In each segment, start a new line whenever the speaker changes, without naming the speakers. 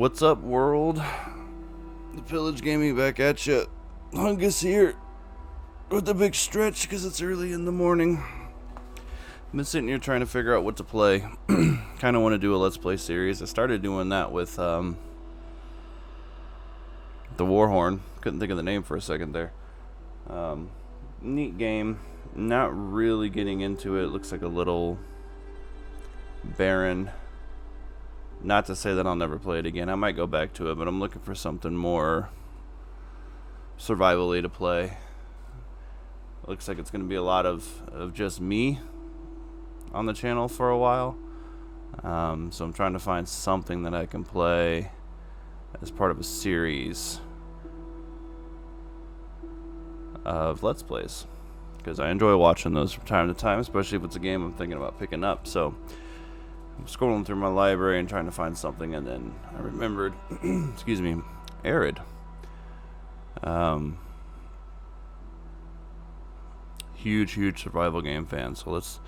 What's up, world? The Pillage Gaming back at ya. Hungus here with the big stretch because it's early in the morning. I've been sitting here trying to figure out what to play. Kind of want to do a Let's Play series. I started doing that with the Warhorn. Couldn't think of the name for a second there. Neat game. Not really getting into it. Looks like a little barren. Not to say that I'll never play it again. I might go back to it, but I'm looking for something more survival-y to play. Looks like it's going to be a lot of just me on the channel for a while. So I'm trying to find something that I can play as part of a series of Let's Plays, because I enjoy watching those from time to time, especially if it's a game I'm thinking about picking up. So I'm scrolling through my library and trying to find something, and then I remembered, excuse me, Arid. Huge survival game fan. So let's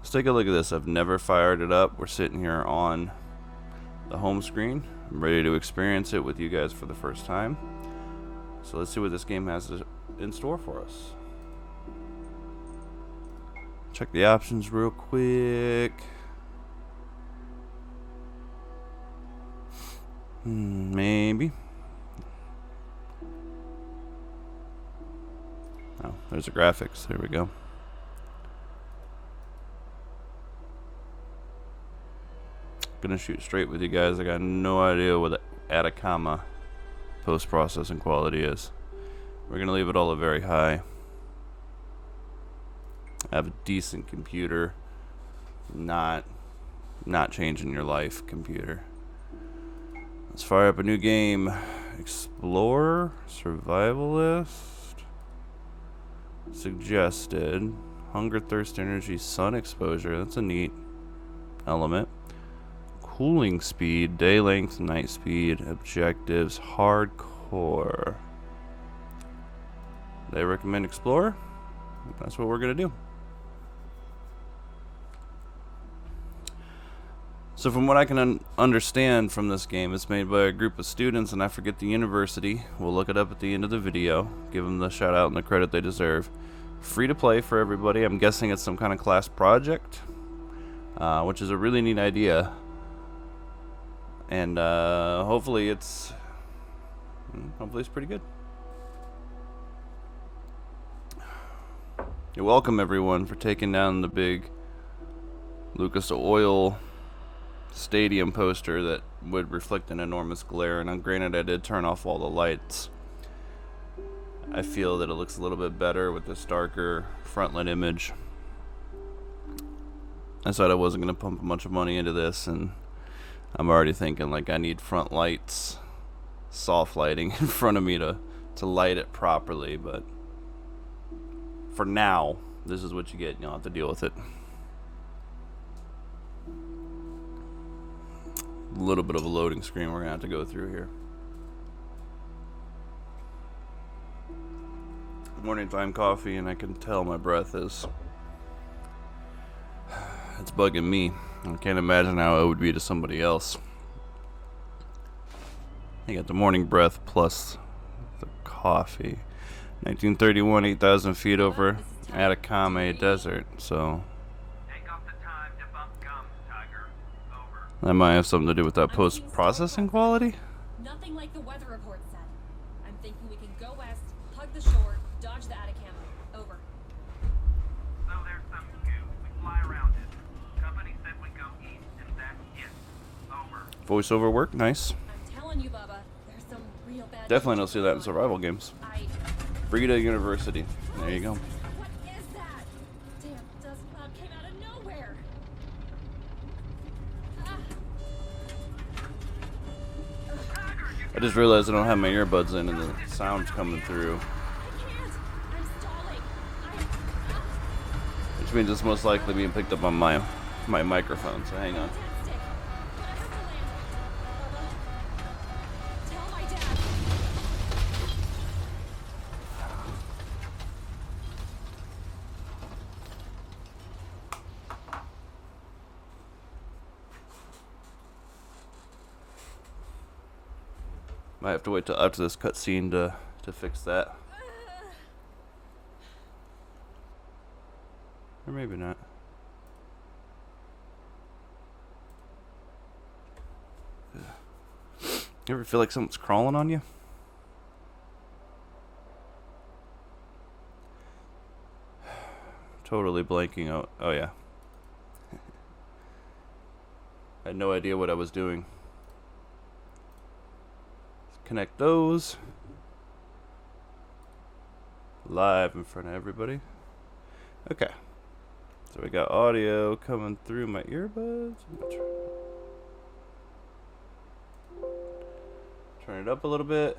take a look at this. I've never fired it up. We're sitting here on the home screen. I'm ready to experience it with you guys for the first time. So let's see what this game has in store for us. Check the options real quick. Maybe. Oh, there's the graphics. There we go. Gonna shoot straight with you guys. I got no idea what the Atacama post-processing quality is. We're gonna leave it all at very high. I have a decent computer. Not changing your life computer. Let's fire up a new game. Explorer, Survivalist, Suggested, Hunger, Thirst, Energy, Sun Exposure. That's a neat element. Cooling speed, day length, night speed, objectives, hardcore. They recommend Explorer. That's what we're gonna do. So from what I can understand from this game, it's made by a group of students, and I forget the university. We'll look it up at the end of the video. Give them the shout out and the credit they deserve. Free to play for everybody. I'm guessing it's some kind of class project, which is a really neat idea. And hopefully it's pretty good. You're welcome, everyone, for taking down the big Lucas Oil stadium poster that would reflect an enormous glare. And granted, I did turn off all the lights. I feel that it looks a little bit better with this darker front-lit image. I said I wasn't going to pump a bunch of money into this, and I'm already thinking like I need front lights, soft lighting in front of me to light it properly. But for now, this is what you get. You'll have to deal with it. A little bit of a loading screen we're gonna have to go through here. Morning time coffee, and I can tell my breath is it's bugging me. I can't imagine how it would be to somebody else. You got the morning breath plus the coffee. 1931, 8,000 feet over Atacama Desert. So that might have something to do with that post-processing quality.
Nothing like the weather report said. I'm thinking we can go west, hug the shore, dodge the Atacama. Over.
So there's some scoop. We fly around it. Company said we go east, and that's it. Over.
Voiceover work, nice.
I'm telling you, Bubba, there's some real bad.
Definitely don't see that in survival games. Breda University. There you go.
What is that? Damn, dust cloud came out of nowhere.
I just realized I don't have my earbuds in and the sound's coming through.
I can't. I'm stalling.
Which means it's most likely being picked up on my microphone, so hang on.
Fantastic. Whatever's the landing. Bubba, tell my dad.
Might have to wait till after this cutscene to fix that. Or maybe not. You ever feel like something's crawling on you? Totally blanking out. Oh yeah. I had no idea what I was doing. Let's connect those. Live in front of everybody. Okay. So we got audio coming through my earbuds. Turn it up a little bit.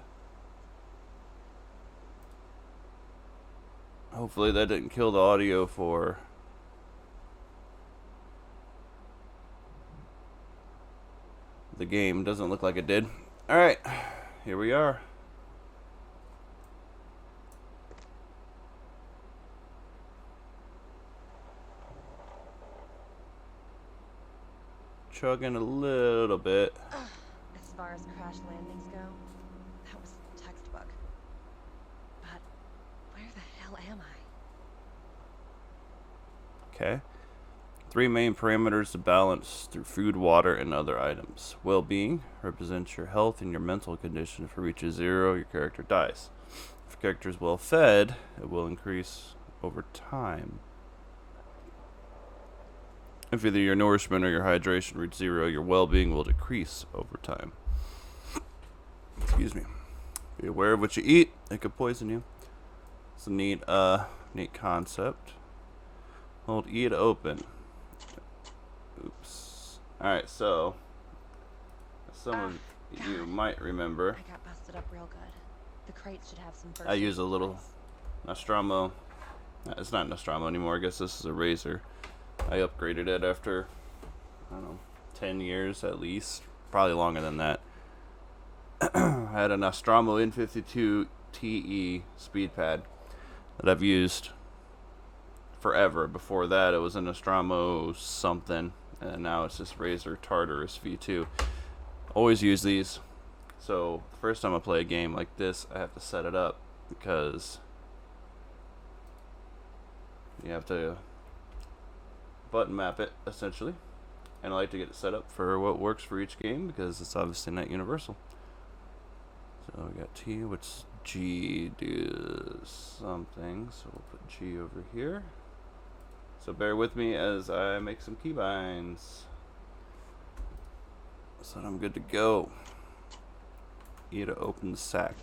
Hopefully that didn't kill the audio for the game. Doesn't look like it did. Alright, here we are. Chugging a little bit.
As far as crash landings go, that was textbook. But where the hell am I?
Okay. 3 main parameters to balance through food, water, and other items. Well-being represents your health and your mental condition. If it reaches 0, your character dies. If your character is well fed, it will increase over time. If either your nourishment or your hydration reach 0, your well-being will decrease over time. Excuse me. Be aware of what you eat. It could poison you. It's a neat concept. Hold E to open. Oops. Alright, so some of you might remember.
I got busted up real good. The crates should have some first
I use
aid
a little
supplies.
Nostromo. It's not Nostromo anymore. I guess this is a Razor. I upgraded it after, I don't know, 10 years at least. Probably longer than that. I had a Nostromo N52 TE speed pad that I've used forever. Before that, it was a Nostromo something, and now it's just Razor Tartarus V2. Always use these. So the first time I play a game like this, I have to set it up because you have to button map it essentially, and I like to get it set up for what works for each game because it's obviously not universal. So we got T, which G does something, so we'll put G over here. So bear with me as I make some keybinds so that I'm good to go. E to open the sack.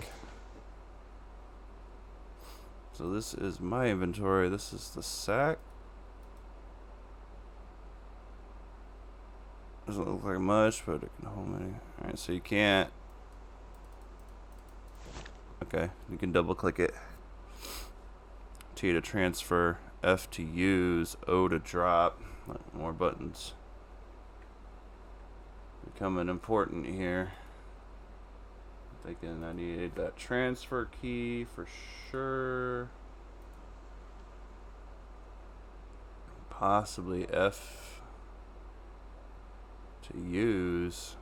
So this is my inventory. This is the sack. Doesn't look like much, but it can hold many. Alright, so you can't. Okay, you can double click it. T to transfer, F to use, O to drop. More buttons becoming important here. Thinking I needed that transfer key for sure. Possibly F to use.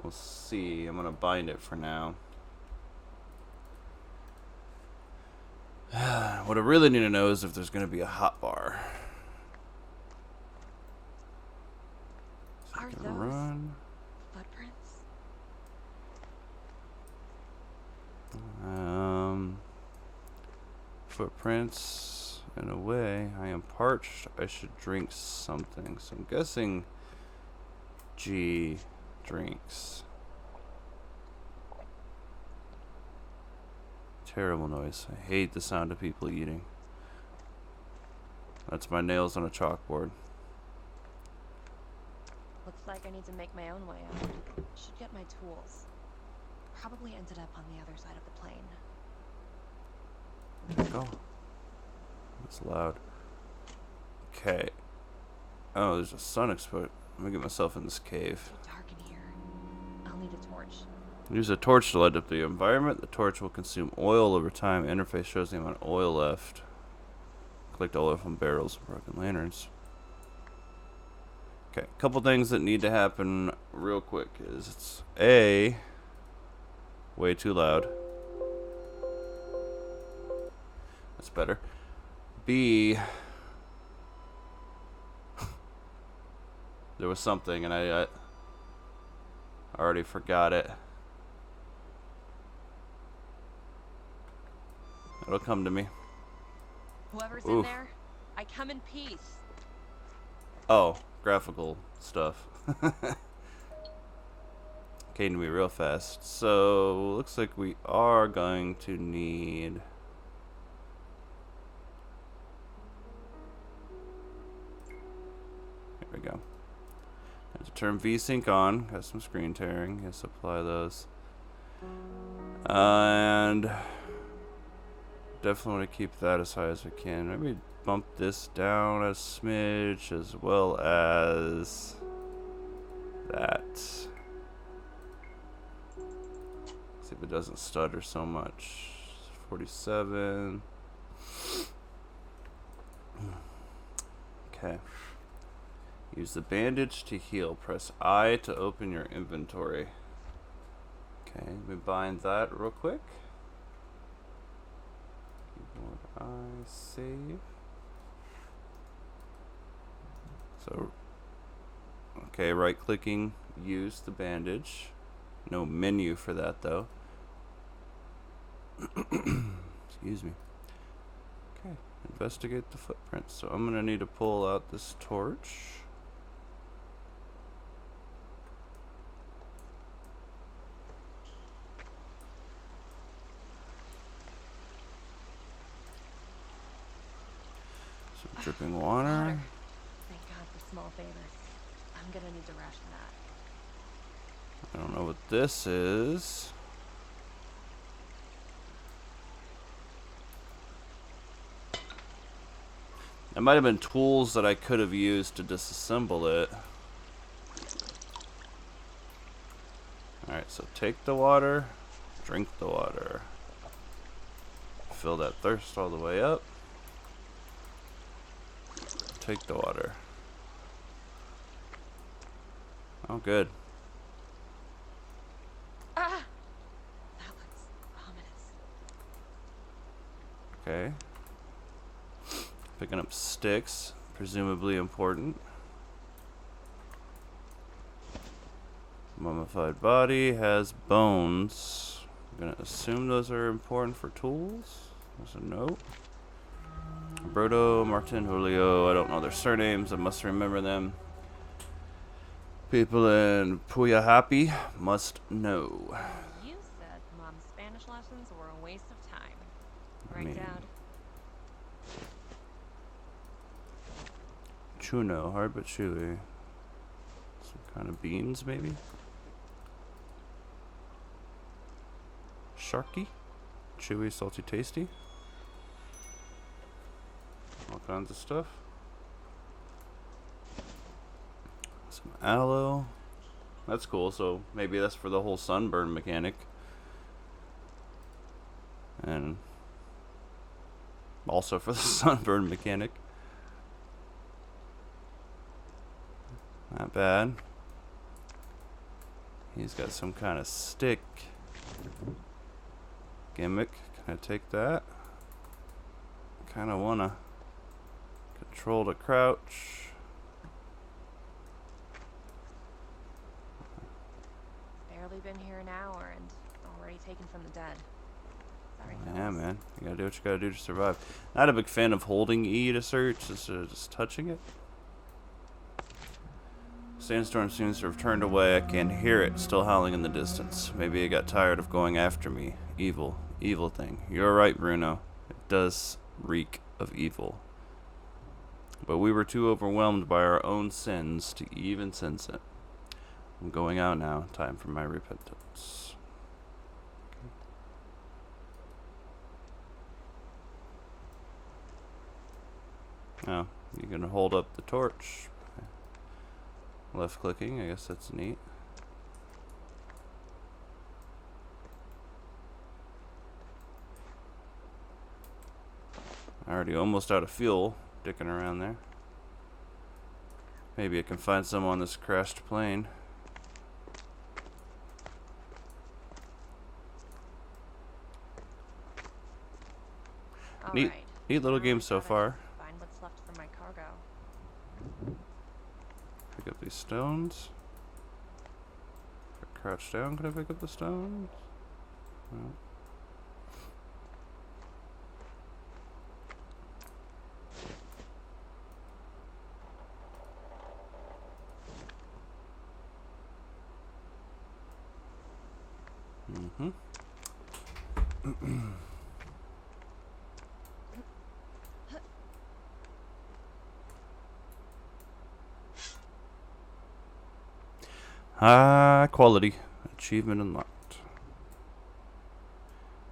We'll see. I'm gonna bind it for now. What I really need to know is if there's gonna be a hotbar.
Are those
Run.
footprints?
Footprints. In a way, I am parched. I should drink something. So I'm guessing G drinks. Terrible noise. I hate the sound of people eating. That's my nails on a chalkboard.
Looks like I need to make my own way out. Should get my tools. Probably ended up on the other side of the plane.
Go. That's loud. Okay. Oh, there's a sun exposure. Let me get myself in this cave.
It's dark in here. I'll need a torch.
Use a torch to light up the environment. The torch will consume oil over time. Interface shows the amount of oil left. Collect oil from barrels and broken lanterns. Okay, a couple things that need to happen real quick is it's A, way too loud. That's better. B, there was something and I already forgot it. It'll come to me.
Whoever's in
Oof.
there, I come in peace.
Oh, graphical stuff. Came to me real fast. So, looks like we are going to need... Here we go. Have to turn VSync on. Got some screen tearing. Yes, apply those. And definitely want to keep that as high as we can. Maybe bump this down a smidge as well as that. See if it doesn't stutter so much. 47. Okay. Use the bandage to heal. Press I to open your inventory. Okay, let me bind that real quick. Keyboard I, save. So, okay, right clicking, use the bandage. No menu for that though. Excuse me. Okay, investigate the footprints. So I'm gonna need to pull out this torch. Some dripping water.
Thank God for small favors. I'm gonna need to ration that.
I don't know what this is. There might have been tools that I could have used to disassemble it. Alright, so take the water, drink the water. Fill that thirst all the way up. Take the water. Oh, good.
Ah! That looks ominous.
Okay. Picking up sticks, presumably important. Mummified body has bones. I'm gonna assume those are important for tools. There's a note. Brodo, Martin, Julio. I don't know their surnames. I must remember them. People in Puyahapi must know.
You said Mom's Spanish lessons were a waste of time.
I
Right,
mean-
Dad?
Chuno, hard but chewy. Some kind of beans, maybe? Sharky? Chewy, salty, tasty? All kinds of stuff. Some aloe. That's cool, so maybe that's for the whole sunburn mechanic. And also for the sunburn mechanic. Not bad. He's got some kind of stick gimmick. Can I take that? Kind of want to control the crouch.
Barely been here an hour and already taken from the dead. Sorry,
Yeah,
fellas.
man. You gotta do what you gotta do to survive. Not a big fan of holding E to search, just touching it. Sandstorm seems to have turned away. I can hear it still howling in the distance. Maybe it got tired of going after me. Evil. Evil thing. You're right, Bruno. It does reek of evil. But we were too overwhelmed by our own sins to even sense it. I'm going out now. Time for my repentance. Oh, you can hold up the torch. Left clicking, I guess that's neat. Already almost out of fuel, dicking around there. Maybe I can find some on this crashed plane. Neat,
Alright.
neat little
Now
game
I
so
gotta
far.
find what's left for my cargo.
Pick up these stones. If I crouch down, could I pick up the stones? No. Mm-hmm. High quality. Achievement unlocked.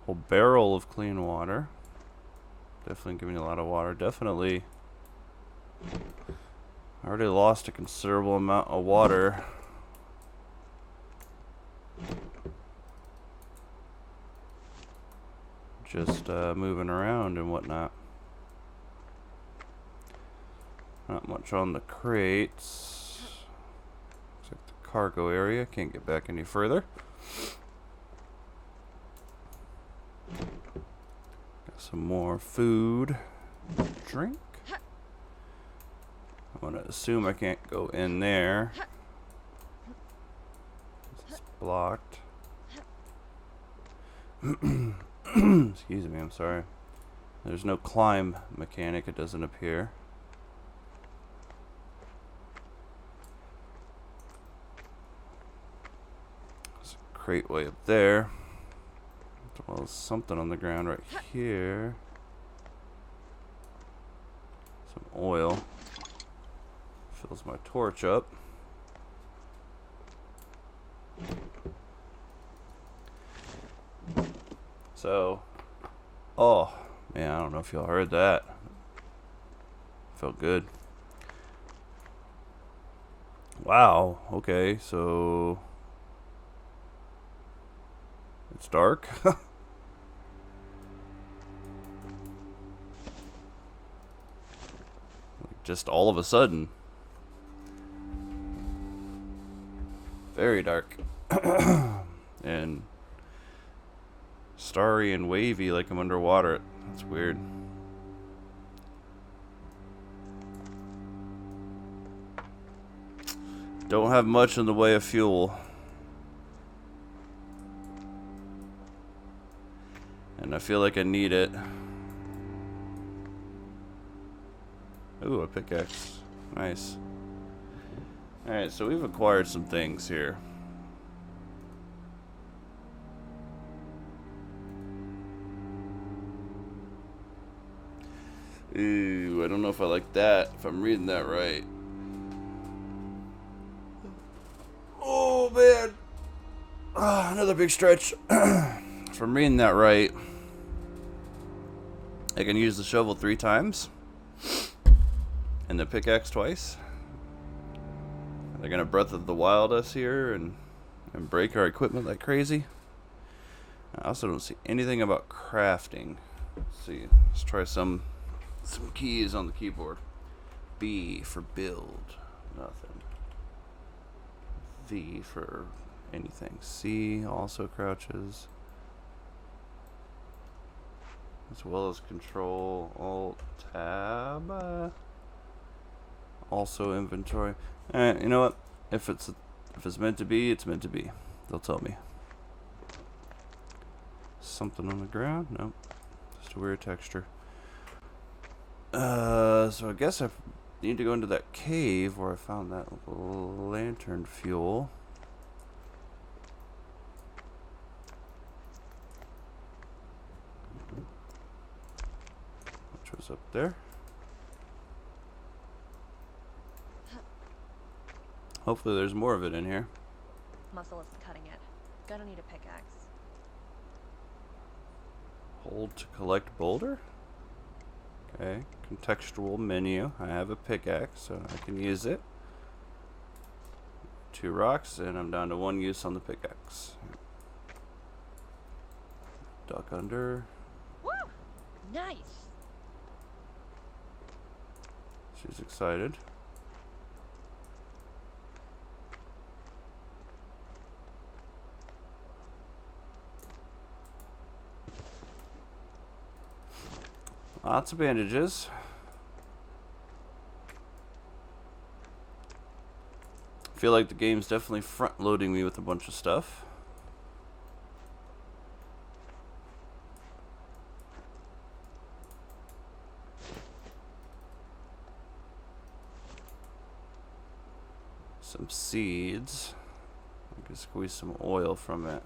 Whole barrel of clean water. Definitely giving me a lot of water. Definitely. I already lost a considerable amount of water. Just moving around and whatnot. Not much on the crates. Looks like the cargo area. Can't get back any further. Got some more food. Drink. I'm gonna assume I can't go in there. It's blocked. Excuse me, I'm sorry. There's no climb mechanic, it doesn't appear. There's a crate way up there. As well as something on the ground right here. Some oil. Fills my torch up. So, oh man, I don't know if y'all heard that. Felt good. Wow, okay, so it's dark. Just all of a sudden. Very dark. And starry and wavy like I'm underwater. That's weird. Don't have much in the way of fuel. And I feel like I need it. Ooh, a pickaxe. Nice. Alright, so we've acquired some things here. Ooh, I don't know if I like that, if I'm reading that right. Oh, man. Ah, another big stretch. If I'm reading that right, I can use the shovel 3 times. And the pickaxe twice. They're gonna Breath of the Wild us here and break our equipment like crazy. I also don't see anything about crafting. Let's see. Let's try some keys on the keyboard. B for build. Nothing. V for anything. C also crouches. As well as Control Alt Tab. Also inventory. Alright, you know what? If it's meant to be, it's meant to be. They'll tell me. Something on the ground? Nope. Just a weird texture. So I guess I need to go into that cave where I found that lantern fuel. Which was up there. Hopefully there's more of it in here.
Muscle isn't cutting it. Gonna need a pickaxe.
Hold to collect boulder? Okay. Contextual menu. I have a pickaxe, so I can use it. 2 rocks, and I'm down to 1 use on the pickaxe. Duck under.
Woo! Nice!
She's excited. Lots of bandages. Feel like the game's definitely front loading me with a bunch of stuff. Some seeds. I can squeeze some oil from it.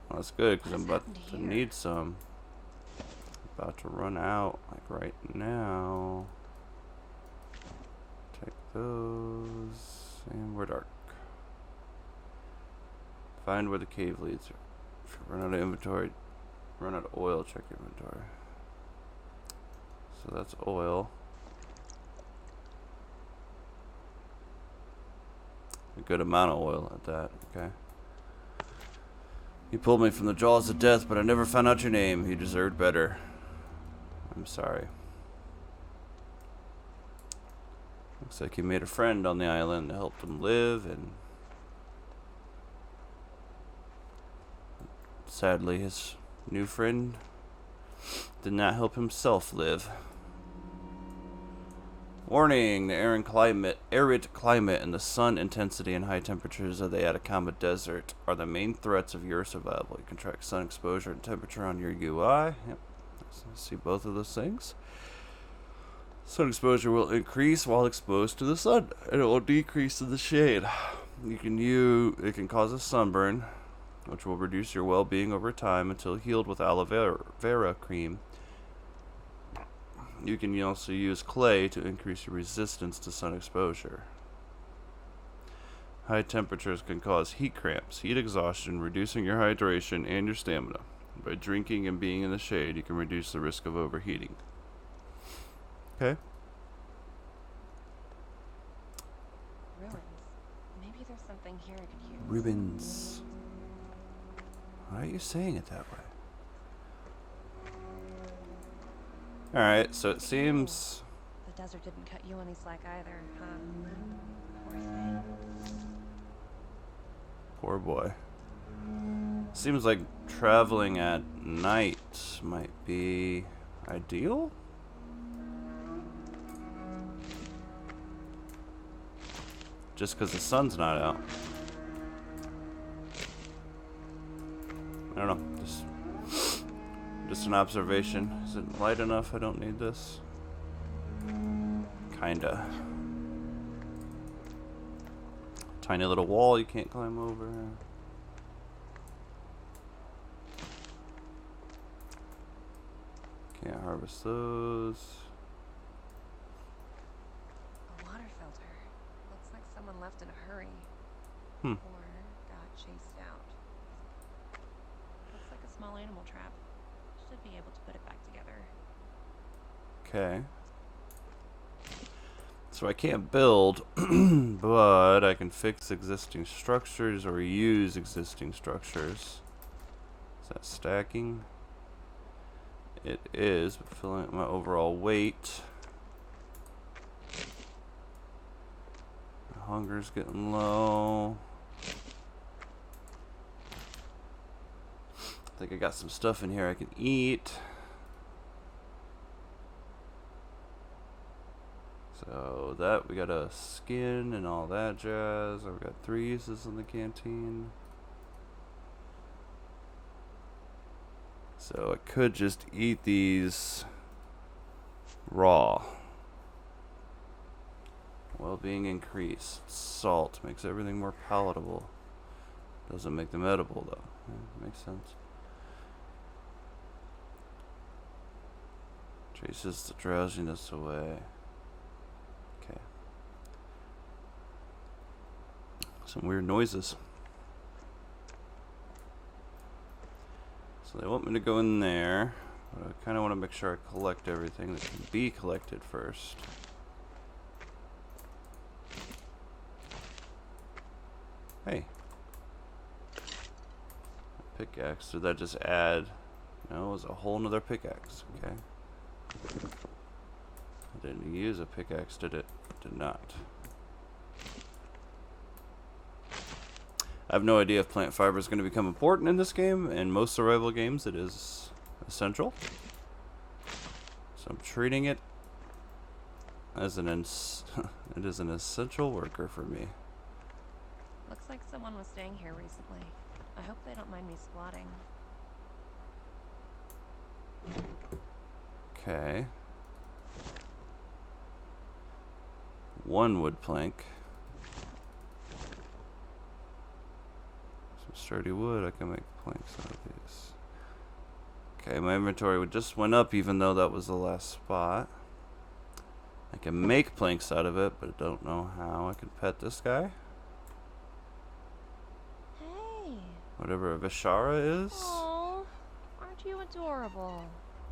Well, that's good because I'm about to need some. About to run out, like right now. Take those, and we're dark. Find where the cave leads. If you run out of inventory, run out of oil, check inventory. So that's oil. A good amount of oil at that, okay. You pulled me from the jaws of death, but I never found out your name. You deserved better. I'm sorry. Looks like you made a friend on the island that helped him live, and sadly his new friend did not help himself live. Warning, the arid climate and the sun intensity and high temperatures of the Atacama Desert are the main threats of your survival. You can track sun exposure and temperature on your UI. Yep. See both of those things. Sun exposure will increase while exposed to the sun, and it will decrease in the shade. It can cause a sunburn, which will reduce your well-being over time until healed with aloe vera cream. You can also use clay to increase your resistance to sun exposure. High temperatures can cause heat cramps, heat exhaustion, reducing your hydration and your stamina. By drinking and being in the shade, you can reduce the risk of overheating. Okay.
Ruins. Maybe there's something here I could use.
Ribbons. Why are you saying it that way? Alright, so it seems...
The desert didn't cut you any slack either, huh? Poor thing.
Poor boy. Seems like traveling at night might be ideal? Just because the sun's not out. I don't know. Just an observation. Is it light enough? I don't need this. Kinda. Tiny little wall you can't climb over. Can't harvest those.
A water filter. Looks like someone left in a hurry.
Hmm.
Or got chased out. Looks like a small animal trap. Should be able to put it back together.
Okay. So I can't build, but I can fix existing structures or use existing structures. Is that stacking? It is, but filling up my overall weight. My hunger's getting low. I think I got some stuff in here I can eat. So that, we got a skin and all that jazz. I've got 3 uses in the canteen. So I could just eat these raw. Well-being increased. Salt makes everything more palatable. Doesn't make them edible though. Yeah, makes sense. Chases the drowsiness away. Okay. Some weird noises. So they want me to go in there, but I kind of want to make sure I collect everything that can be collected first. Hey. Pickaxe, did that just add? No, it was a whole nother pickaxe, okay. I didn't use a pickaxe, did it? Did not. I have no idea if plant fiber is going to become important in this game. In most survival games, it is essential. So I'm treating it as it is an essential worker for me.
Looks like someone was staying here recently. I hope they don't mind me squatting.
Okay. One wood plank. Some sturdy wood. I can make planks out of these. Okay, my inventory just went up even though that was the last spot. I can make planks out of it, but I don't know how. I can pet this guy.
Hey.
Whatever a Vishara is.
Aw, aren't you adorable?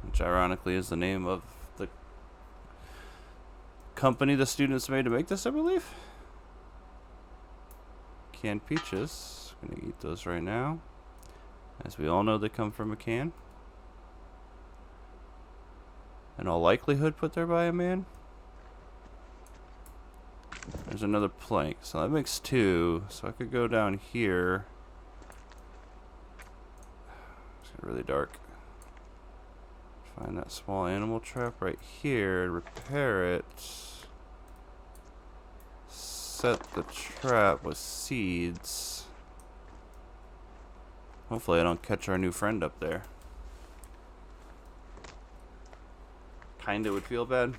Which ironically is the name of the company the students made to make this, I believe. Canned peaches. Gonna eat those right now. As we all know, they come from a can. In all likelihood, put there by a man. There's another plank, so that makes two. So I could go down here. It's getting really dark. Find that small animal trap right here, repair it. Set the trap with seeds. Hopefully I don't catch our new friend up there. Kinda would feel bad.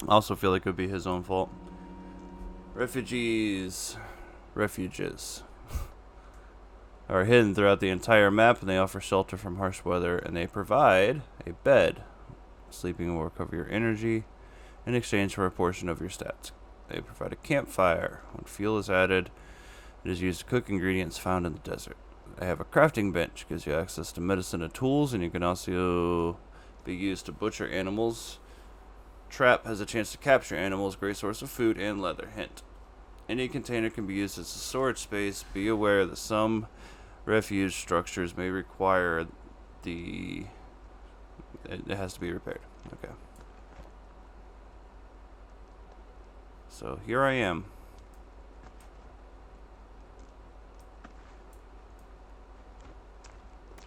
I also feel like it would be his own fault. Refuges are hidden throughout the entire map, and they offer shelter from harsh weather, and they provide a bed. Sleeping will recover your energy in exchange for a portion of your stats. They provide a campfire. When fuel is added, it is used to cook ingredients found in the desert. They have a crafting bench, gives you access to medicine and tools, and you can also be used to butcher animals. Trap has a chance to capture animals, great source of food and leather. Hint. Any container can be used as a storage space. Be aware that some refuge structures may require it has to be repaired. Okay. So here I am.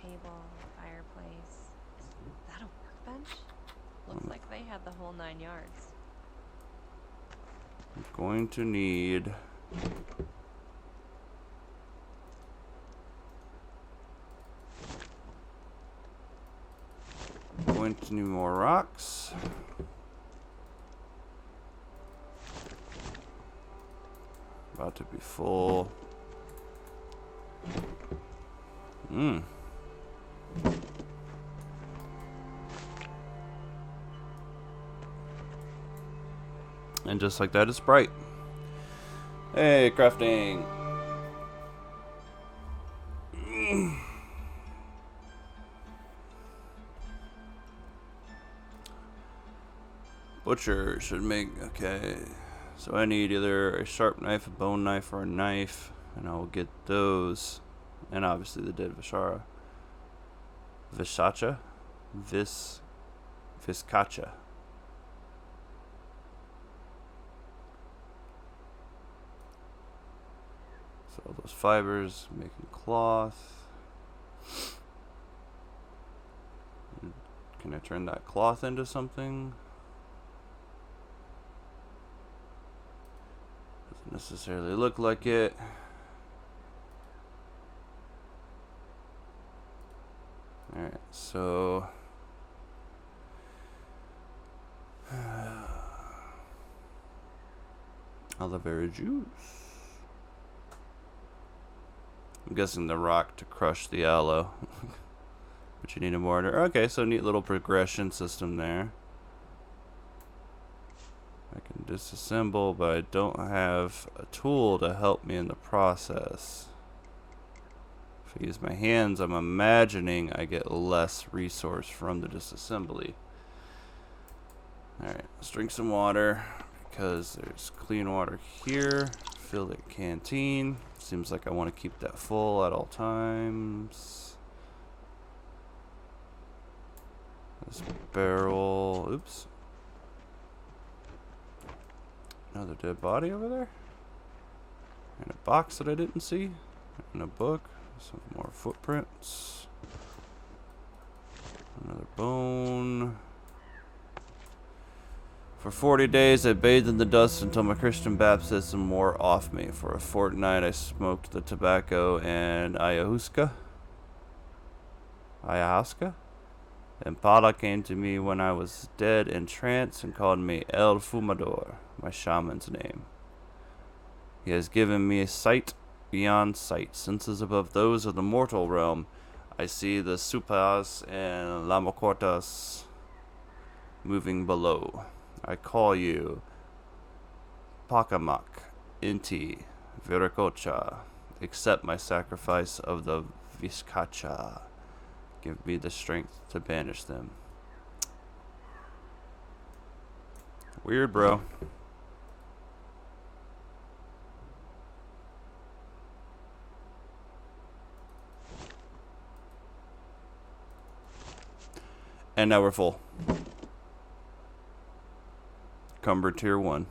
Table, fireplace. Is that a workbench? Looks like they had the whole 9 yards.
I'm going to need more rocks. About to be full. And just like that, it's bright. Hey, crafting. Butcher should make, okay. So I need either a sharp knife, a bone knife, or a knife. And I will get those. And obviously the dead Vishara. Vishacha? Viscacha. So all those fibers, making cloth. Can I turn that cloth into something? Doesn't necessarily look like it. Alright, so aloe vera juice. I'm guessing the rock to crush the aloe. But you need a mortar. Okay, so neat little progression system there. I can disassemble, but I don't have a tool to help me in the process. If I use my hands, I'm imagining I get less resource from the disassembly. Alright, let's drink some water because there's clean water here. Fill the canteen. Seems like I want to keep that full at all times. This barrel. Oops. Another dead body over there? And a box that I didn't see. And a book. Some more footprints. Another bone. For 40 days I bathed in the dust until my Christian baptism wore off me. For a fortnight I smoked the tobacco and ayahuasca. And Pala came to me when I was dead in trance and called me El Fumador, my shaman's name. He has given me sight beyond sight, senses above those of the mortal realm. I see the Supas and Lamakortas moving below. I call you Pakamak, Inti, Viracocha. Accept my sacrifice of the Vizcacha. Give me the strength to banish them. Weird, bro. And now we're full. Cumber tier 1.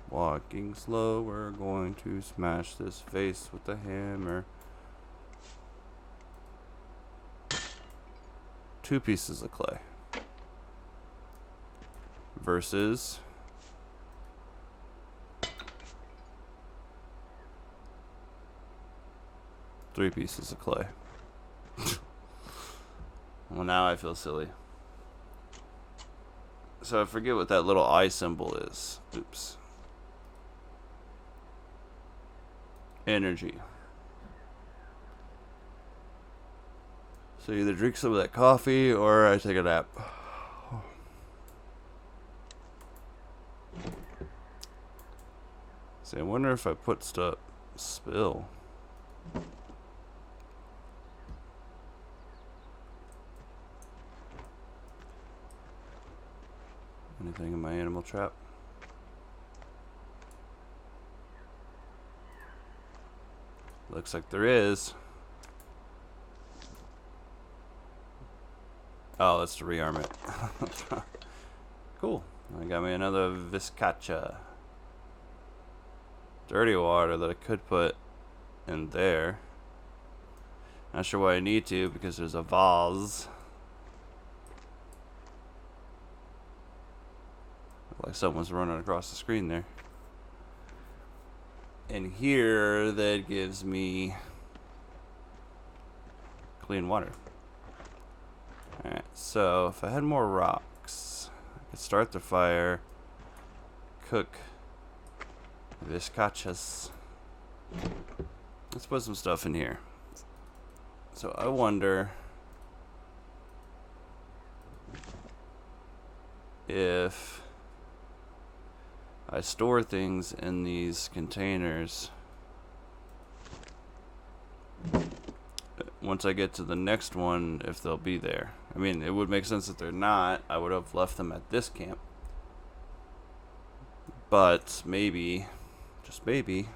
Walking slow, we're going to smash this face with the hammer. 2 pieces of clay. Versus 3 pieces of clay. Well, now I feel silly. So I forget what that little eye symbol is. Oops. Energy. So either drink some of that coffee or I take a nap. See, I wonder if I put stuff spill. Anything in my animal trap? Looks like there is. Oh, that's to rearm it. Cool. I got me another Vizcacha. Dirty water that I could put in there. Not sure why I need to because there's a vase. Like someone's running across the screen there. And here that gives me clean water. Alright, so if I had more rocks, I could start the fire, cook Vizcachas. Let's put some stuff in here. So I wonder if I store things in these containers. Once I get to the next one, if they'll be there. I mean, it would make sense if they're not. I would have left them at this camp. But maybe, just maybe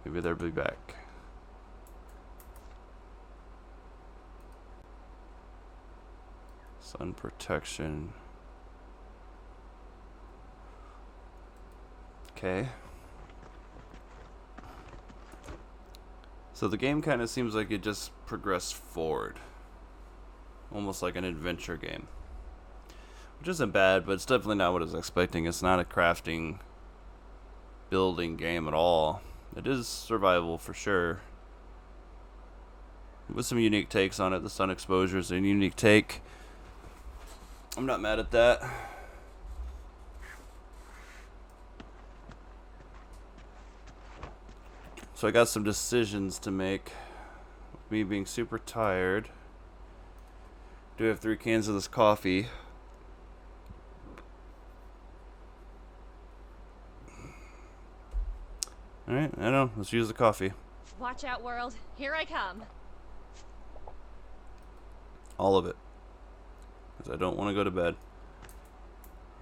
they'll be back. Sun protection. Okay. So the game kind of seems like it just progressed forward. Almost like an adventure game. Which isn't bad, but it's definitely not what I was expecting. It's not a crafting, building game at all. It is survival for sure. With some unique takes on it. The sun exposure is a unique take. I'm not mad at that. So I got some decisions to make. Me being super tired. Do have 3 cans of this coffee. Alright, I know. Let's use the coffee.
Watch out, world. Here I come.
All of it. Because I don't want to go to bed.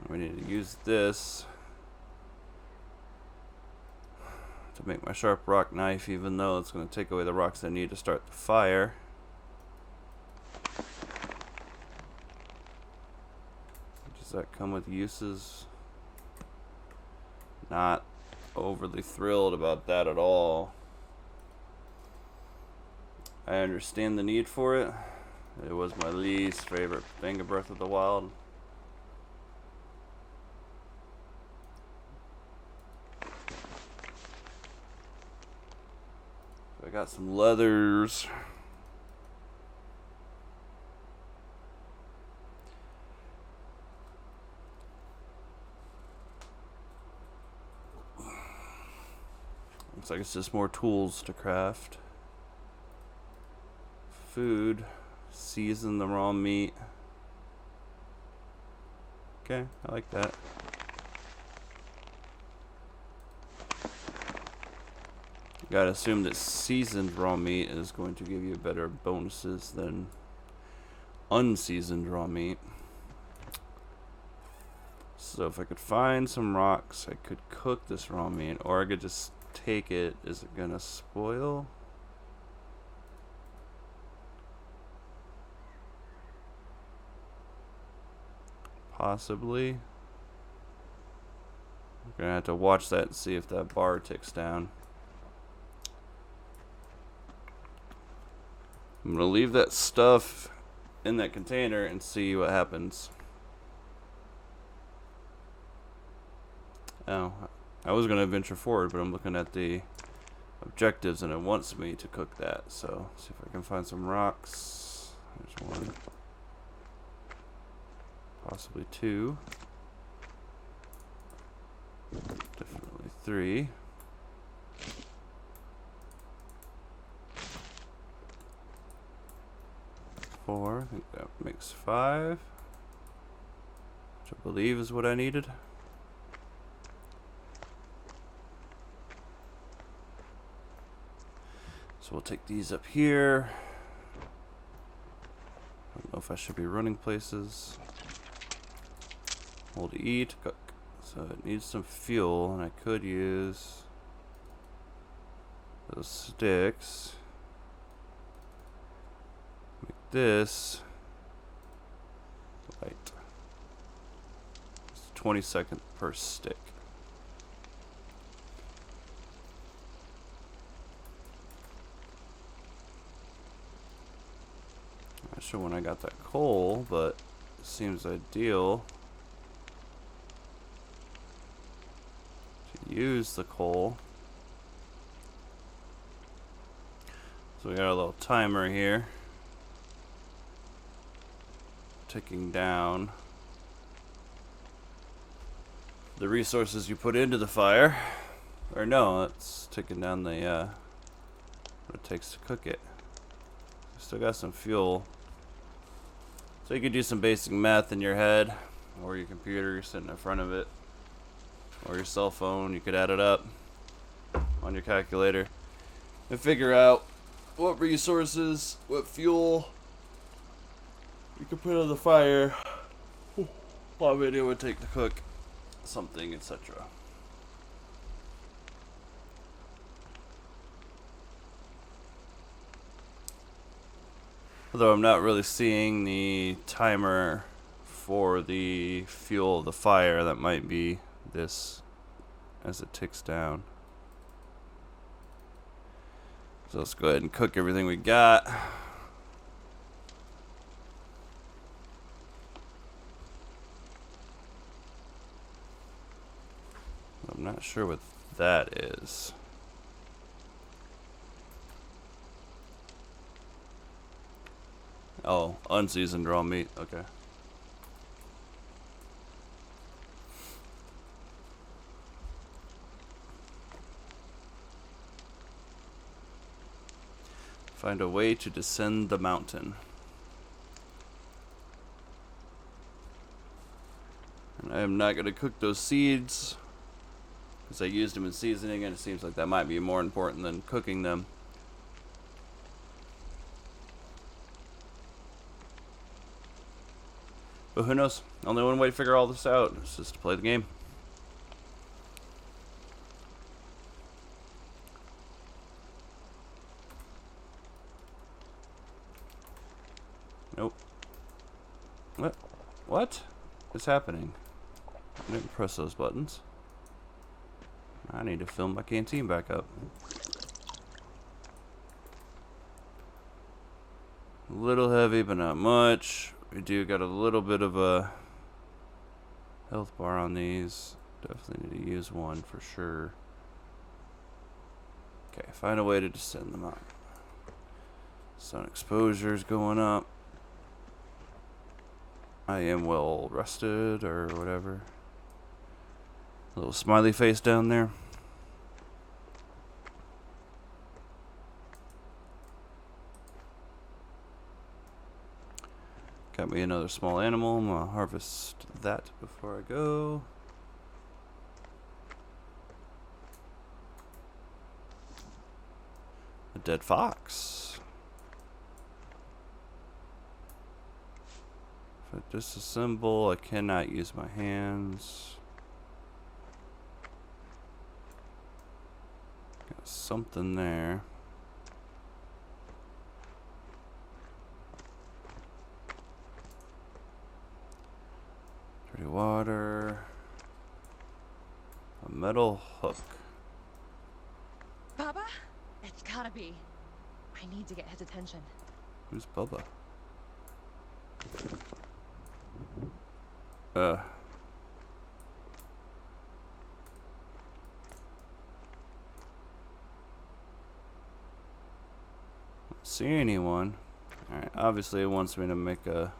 We need to use this to make my sharp rock knife, even though it's going to take away the rocks I need to start the fire. Does that come with uses? Not overly thrilled about that at all. I understand the need for it. It was my least favorite thing of Breath of the Wild. I got some leathers. Looks like it's just more tools to craft. Food. Season the raw meat. Okay, I like that. You gotta assume that seasoned raw meat is going to give you better bonuses than unseasoned raw meat. So if I could find some rocks, I could cook this raw meat, or I could just take it. Is it gonna spoil? Possibly. I'm gonna have to watch that and see if that bar ticks down. I'm gonna leave that stuff in that container and see what happens. Oh, I was gonna venture forward, but I'm looking at the objectives and it wants me to cook that. So, see if I can find some rocks. There's one. Possibly two. Definitely three. Four. I think that makes five. Which I believe is what I needed. So we'll take these up here. I don't know if I should be running places. Hold E to cook. So it needs some fuel, and I could use those sticks. Make this light. It's 20 seconds per stick. Not sure when I got that coal, but it seems ideal to use the coal. So we got a little timer here ticking down the resources you put into the fire. Or no, it's ticking down the what it takes to cook it. Still got some fuel. So you could do some basic math in your head, or your computer, you're sitting in front of it, or your cell phone. You could add it up on your calculator and figure out what resources, what fuel you could put on the fire, how many it would take to cook something, etc. Although I'm not really seeing the timer for the fuel of the fire, that might be this as it ticks down. So let's go ahead and cook everything we got. I'm not sure what that is. Oh, unseasoned raw meat. Okay. Find a way to descend the mountain. And I am not going to cook those seeds because I used them in seasoning, and it seems like that might be more important than cooking them. But who knows? Only one way to figure all this out is just to play the game. Nope. What is happening? I didn't press those buttons. I need to fill my canteen back up. A little heavy, but not much. We do got a little bit of a health bar on these. Definitely need to use one for sure. Okay, find a way to just send them up. Sun exposure's going up. I am well rested or whatever. A little smiley face down there. Got me another small animal. I'm gonna harvest that before I go. A dead fox. If I disassemble, I cannot use my hands. Got something there. Dirty water. A metal hook.
Baba? It's gotta be. I need to get his attention.
Who's Bubba? See anyone? Alright, obviously it wants me to make a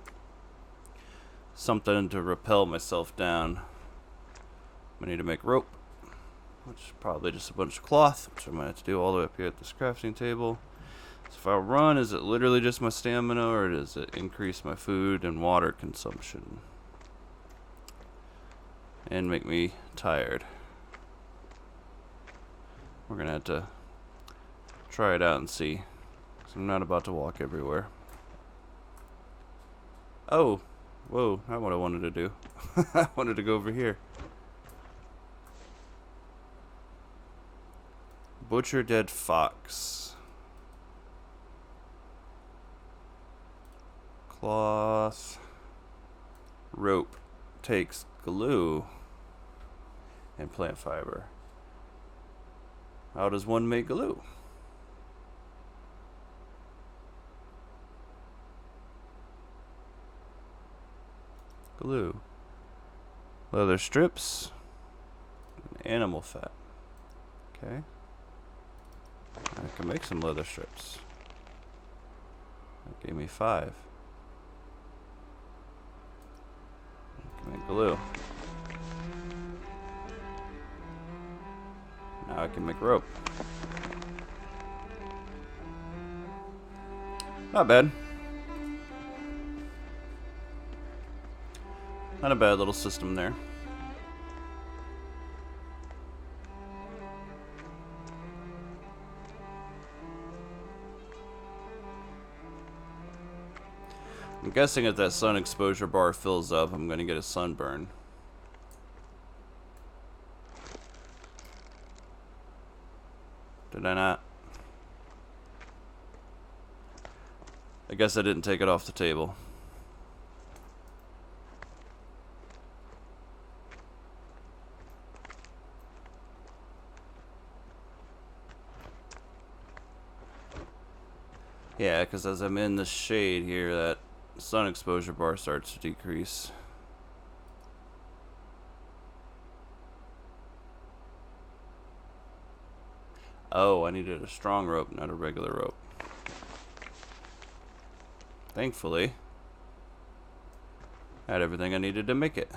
something to rappel myself down. I need to make rope, which is probably just a bunch of cloth, which I'm gonna have to do all the way up here at this crafting table. So if I run, is it literally just my stamina, or does it increase my food and water consumption and make me tired? We're gonna have to try it out and see, because I'm not about to walk everywhere. Oh, whoa, not what I wanted to do. I wanted to go over here. Butcher dead fox. Cloth. Rope. Takes glue. And plant fiber. How does one make glue? Glue. Leather strips. And animal fat. Okay. I can make some leather strips. That gave me 5. I can make glue. Now I can make rope. Not bad. Not a bad little system there. I'm guessing if that sun exposure bar fills up, I'm going to get a sunburn. Did I not? I guess I didn't take it off the table. Yeah, because as I'm in the shade here, that sun exposure bar starts to decrease. Oh, I needed a strong rope, not a regular rope. Thankfully, I had everything I needed to make it.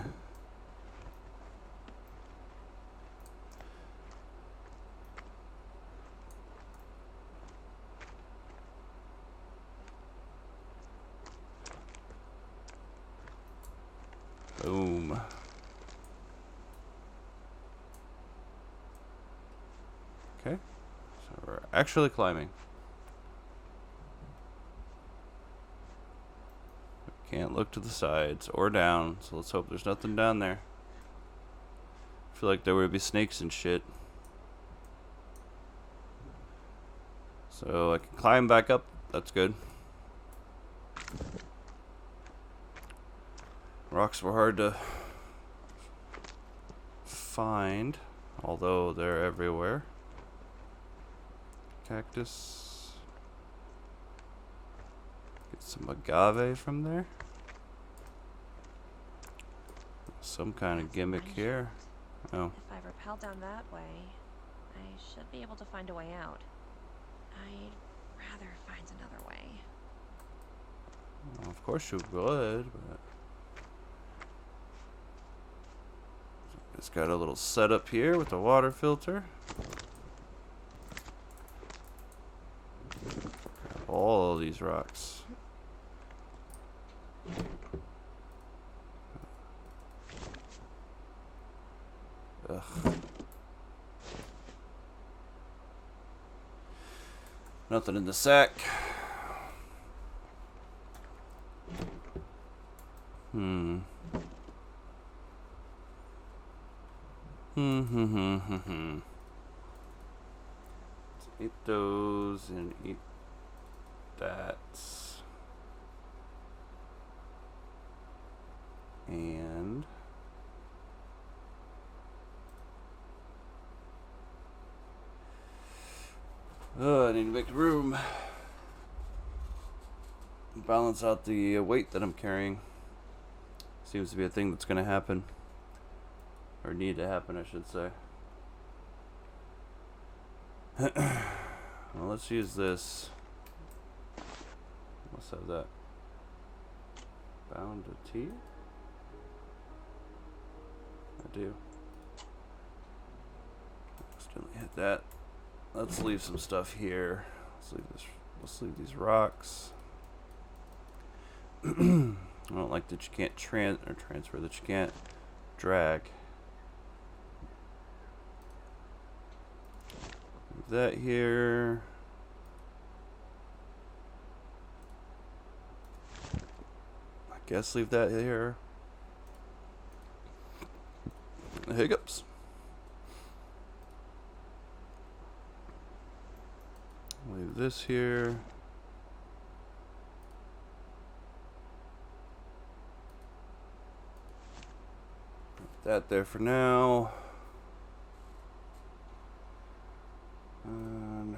Boom. Okay, so we're actually climbing. Can't look to the sides or down, so let's hope there's nothing down there. I feel like there would be snakes and shit. So I can climb back up, that's good. Rocks were hard to find. although they're everywhere. Cactus. Get some agave from there. Some kind of gimmick here. Oh.
If I rappel down that way, I should be able to find a way out. I'd rather find another way.
Well, of course you would, but it's got a little setup here with a water filter. Grab all of these rocks. Ugh. Nothing in the sack. Let's eat those and eat that. And I need to make room. Balance out the weight that I'm carrying. Seems to be a thing that's going to happen. Or need to happen, I should say. Well, let's use this. Let's have that. Bound to T? I do. Accidentally hit that. Let's leave some stuff here. Let's leave these rocks. I don't like that you can't transfer, that you can't drag. Leave that here. I guess leave that here. Hiccups. Leave this here. Put that there for now. And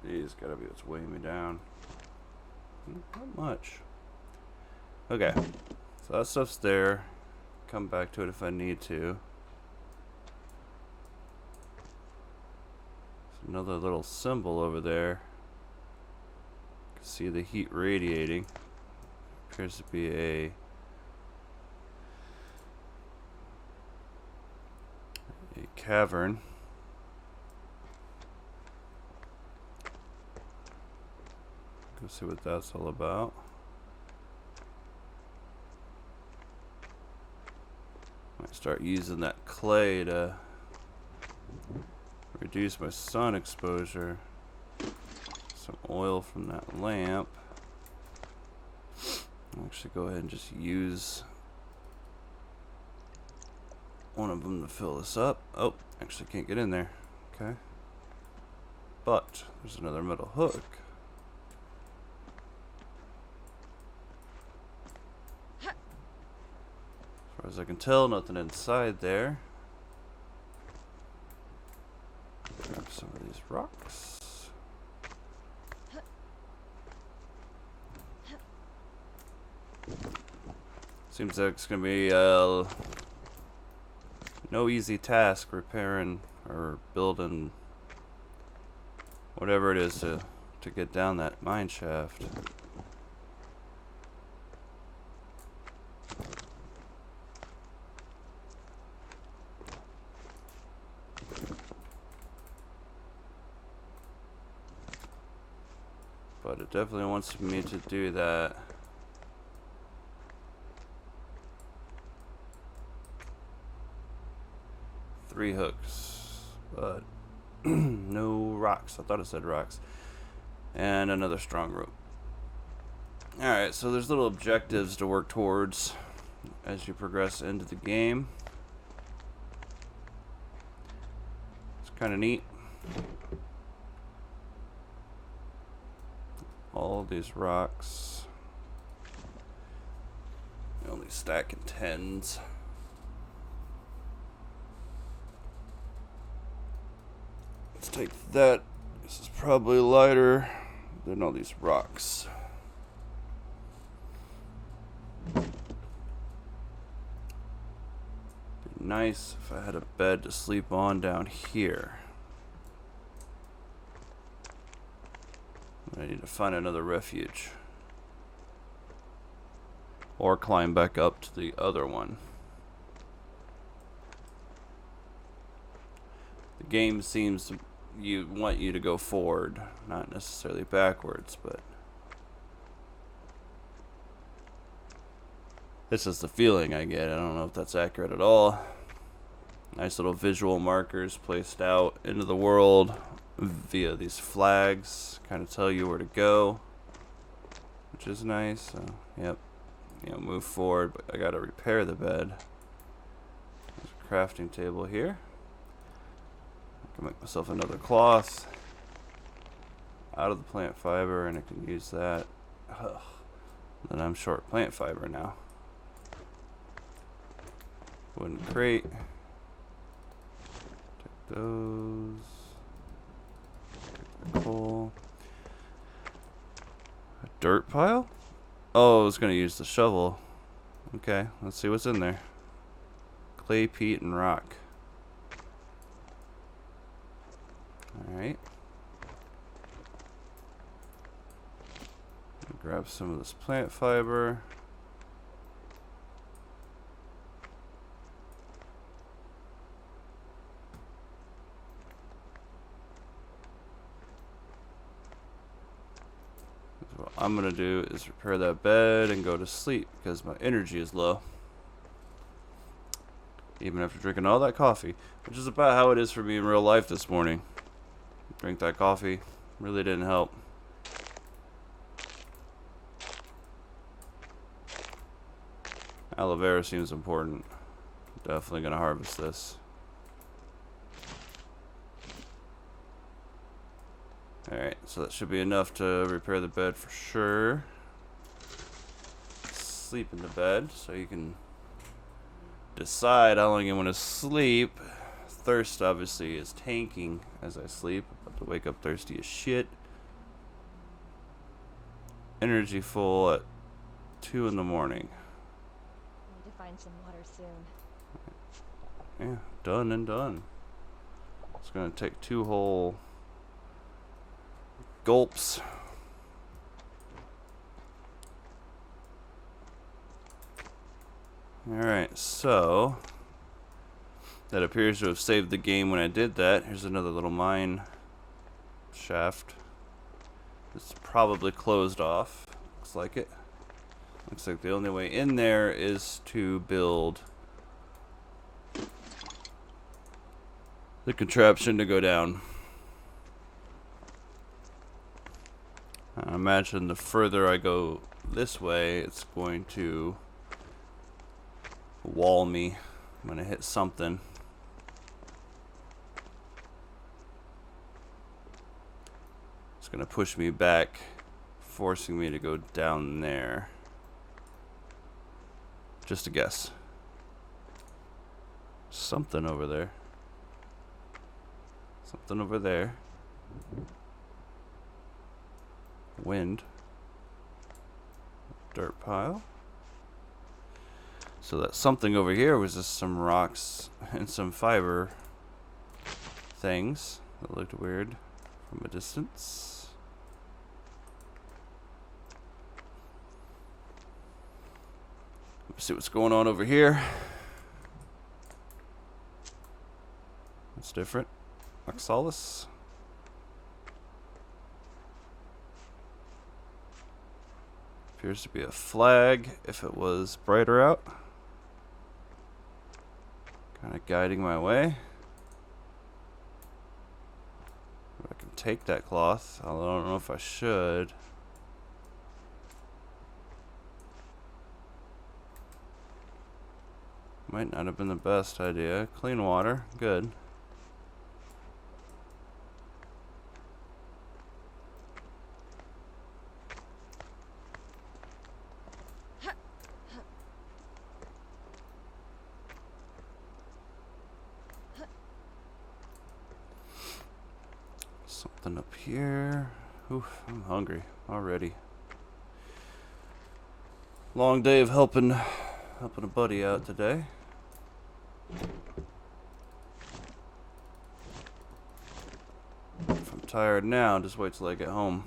these gotta be what's weighing me down. Not much. Okay, so that stuff's there. Come back to it if I need to. There's another little symbol over there. You can see the heat radiating. Appears to be a cavern. Go see what that's all about. Might start using that clay to reduce my sun exposure. Some oil from that lamp. I'll actually go ahead and just use one of them to fill this up. Oh, actually can't get in there. Okay. But there's another metal hook. As far as I can tell, nothing inside there. Grab some of these rocks. Seems like it's gonna be no easy task repairing or building whatever it is to get down that mine shaft. But it definitely wants me to do that. Three hooks, but no rocks. I thought it said rocks. And another strong rope. Alright, so there's little objectives to work towards as you progress into the game. It's kind of neat. All these rocks. Only stacking 10s. Let's take that. This is probably lighter than all these rocks. Be nice if I had a bed to sleep on down here. I need to find another refuge. Or climb back up to the other one. The game seems to want you to go forward, not necessarily backwards, but this is the feeling I get. I don't know if that's accurate at all. Nice little visual markers placed out into the world via these flags, kind of tell you where to go, which is nice. So, yep. Move forward, but I gotta repair the bed. There's a crafting table here. I can make myself another cloth out of the plant fiber, and I can use that. Ugh. Then I'm short plant fiber now. Wooden crate. Take those. Take the coal. A dirt pile? Oh, I was going to use the shovel. Okay, let's see what's in there. Clay, peat, and rock. Alright. Grab some of this plant fiber. What I'm gonna do is repair that bed and go to sleep because my energy is low. Even after drinking all that coffee, which is about how it is for me in real life this morning. Drink that coffee, really didn't help. Aloe vera seems important. Definitely gonna harvest this. Alright, so that should be enough to repair the bed for sure. Sleep in the bed so you can decide how long you want to sleep. Thirst obviously is tanking as I sleep. About to wake up thirsty as shit. Energy full at 2 in the morning.
Need to find some water soon.
Yeah, done and done. It's gonna take 2 whole gulps. Alright, so that appears to have saved the game when I did that. Here's another little mine shaft. It's probably closed off. Looks like it. Looks like the only way in there is to build the contraption to go down. I imagine the further I go this way, it's going to wall me. I'm gonna hit something. It's gonna push me back, forcing me to go down there. Just a guess. Something over there. Something over there. Wind. Dirt pile. So that something over here was just some rocks and some fiber things that looked weird from a distance. Let's see what's going on over here. That's different. Oxalis. Appears to be a flag if it was brighter out. Kind of guiding my way. I can take that cloth, although I don't know if I should. Might not have been the best idea. Clean water, good. Nothing up here. Oof, I'm hungry already. Long day of helping a buddy out today. If I'm tired now, just wait till I get home.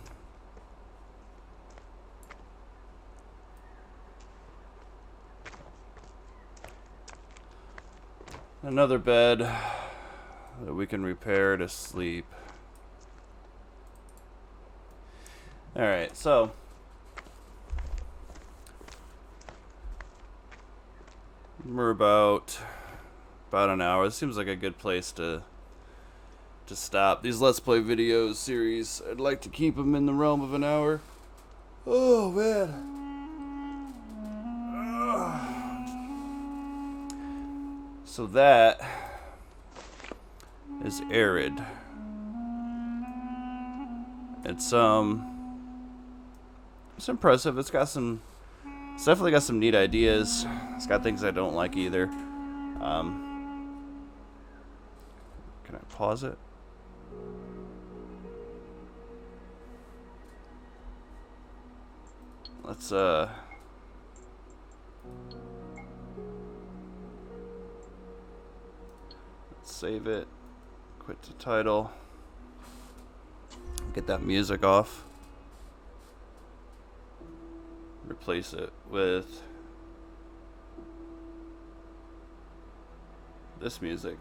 Another bed that we can repair to sleep. Alright, so we're about an hour. It seems like a good place to stop. These Let's Play videos series, I'd like to keep them in the realm of an hour. Oh man. So that is Arid. It's impressive. It's definitely got some neat ideas. It's got things I don't like either. Can I pause it? Let's save it. Quit the title. Get that music off. Replace it with this music.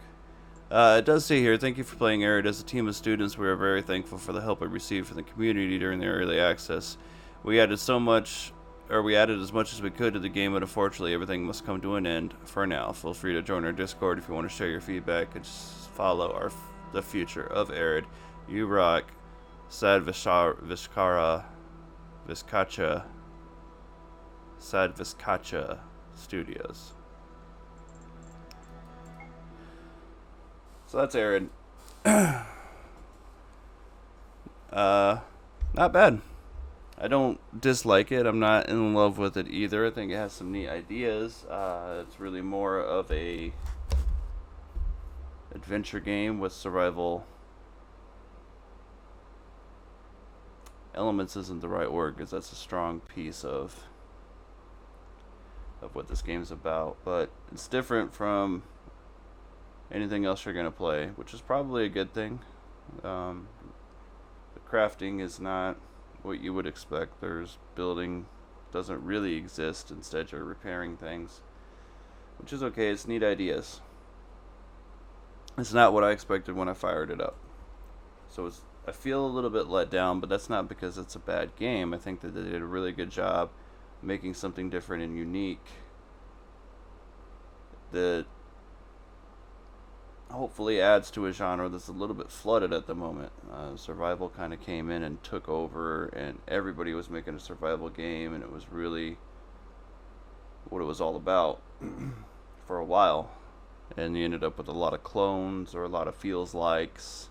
It does say here, thank you for playing Arid. As a team of students, we are very thankful for the help we received from the community during the early access. We added as much as we could to the game, but unfortunately everything must come to an end for now. Feel free to join our Discord if you want to share your feedback and just follow the future of Arid. You rock. Sad Vizcacha Studios. So that's Arid. Not bad. I don't dislike it. I'm not in love with it either. I think it has some neat ideas. It's really more of a adventure game with survival elements. Isn't the right word, because that's a strong piece of what this game's about, but it's different from anything else you're gonna play, which is probably a good thing. The crafting is not what you would expect. Building doesn't really exist. Instead, you're repairing things, which is okay. It's neat ideas. It's not what I expected when I fired it up, so I feel a little bit let down, but that's not because it's a bad game. I think that they did a really good job making something different and unique that hopefully adds to a genre that's a little bit flooded at the moment. Survival kind of came in and took over, and everybody was making a survival game, and it was really what it was all about for a while. And you ended up with a lot of clones or a lot of feels likes.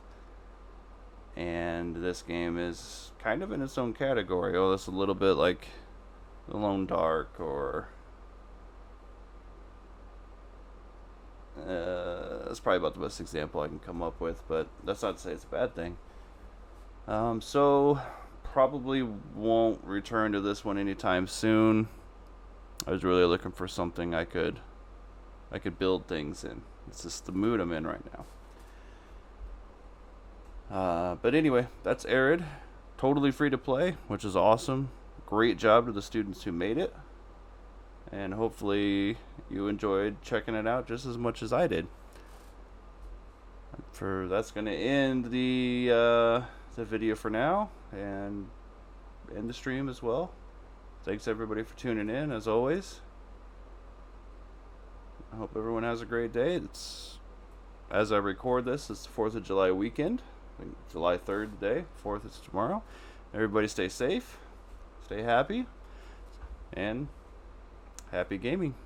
And this game is kind of in its own category. Oh, that's a little bit like Alone Dark, or that's probably about the best example I can come up with, but that's not to say it's a bad thing. So probably won't return to this one anytime soon. I was really looking for something I could build things in. It's just the mood I'm in right now. But anyway, that's Arid. Totally free to play, which is awesome. Great job to the students who made it. And hopefully you enjoyed checking it out just as much as I did. That's going to end the video for now, and end the stream as well. Thanks everybody for tuning in, as always. I hope everyone has a great day. As I record this, it's the 4th of July weekend. I think July 3rd today, 4th is tomorrow. Everybody stay safe, stay happy, and happy gaming.